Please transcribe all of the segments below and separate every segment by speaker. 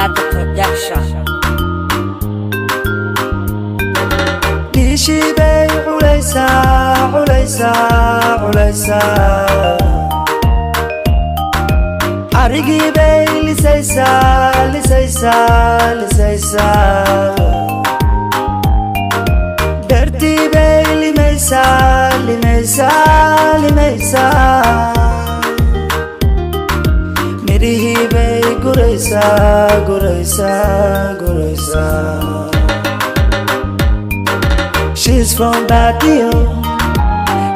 Speaker 1: Another production.
Speaker 2: Dishi bay ulaysa, ulaysa, ulaysa. Arigi bay lisaysa, lisaysa, lisaysa. Dirty bay limaysa, limaysa, limaysa. Mirihi bay guraysa, guraysa, guraysa. She's from Badio,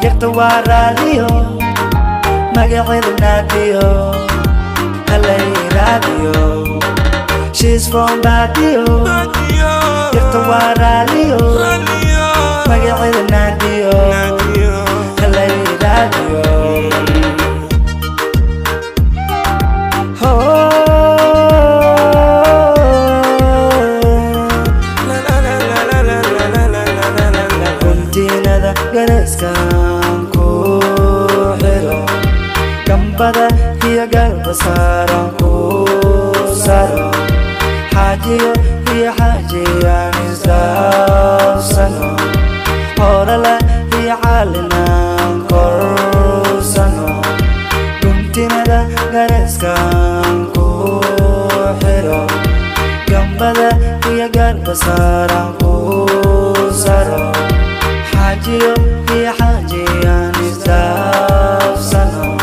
Speaker 2: Yaktawa Radio, Magalit Nadio, Halay Radio. She's from Badio, Yaktawa Radio, Magalit Nadio, Halay Radio. Ganeskan ku hero Gambada hiya garba saran ku saro Hajiyo hiya hajiyan isdafsano Horala hiya halinan korsano Guntinada ganeskan ku hero Gambada hiya garba saran ku saro Hajiyo hiya hajiyan isdafsano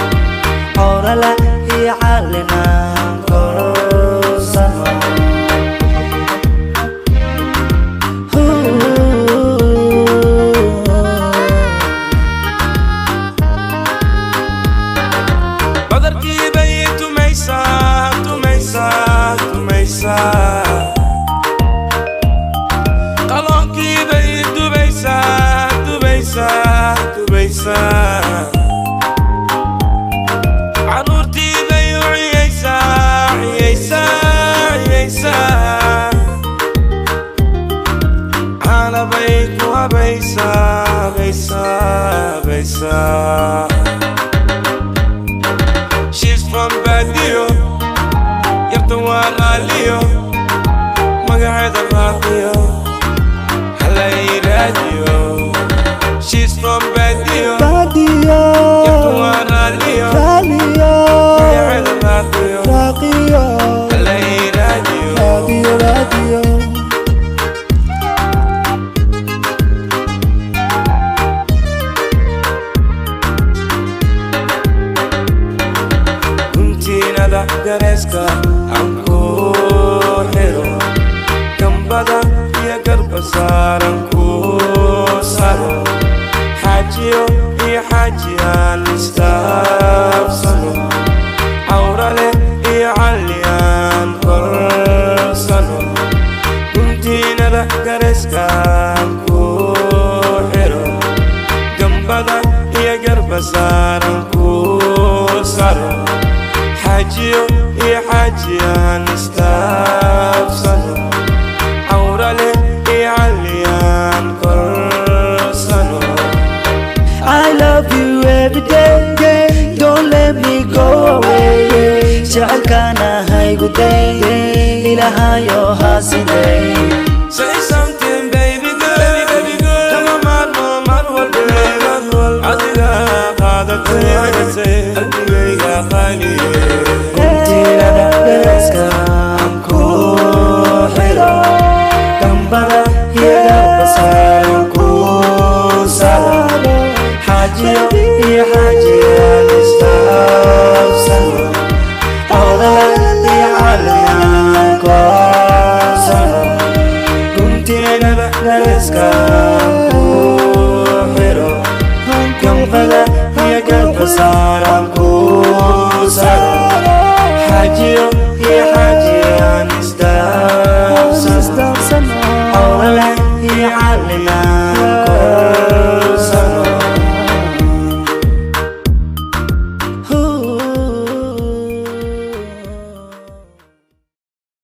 Speaker 2: Horala hiya halinan korsano
Speaker 3: Badarkii bay tumaysa, tumaysa, tumaysa Qaloonkii bay dubaysa dubaysa Caruurtii bay u ciyaysa, ciyaysa, ciyaysa Caana bay ku habaysa, habaysa, habaysa She's from Badio, Yaktawa Radio, Magalit Radio, Halay Radio. She's from Badio, Yaktawa Radio, Magalit Radio, Halay Radio. Guntinada ganeska ang ku hero Gambada hiya garba saran ku saro Hajiyo hiya hajiyan isdafsano Awrale hiya haliyan korsano Guntinada ganeska ang ku hero Gambada hiya garba saran ku saro Hajiyo hiya hajiyan isdafsano Awrale hiya haliyan korsano
Speaker 2: I love you every day, don't let me go away. Jacalkana haygu day, ilahayo hasiday.
Speaker 3: Say something baby girl, kama marmo marwalbe Adiga qaadatay, adigayga qaaliye
Speaker 2: Guntinada ganeskan ku hero Gambada hiya garba saran ku saro Hajiyo hiya hajiyan isdafsano Horala hiya haliyan korsano Guntinada ganeskan ku hero Gambada hiya garba saran ku saro Hajiyo hiya hajiyan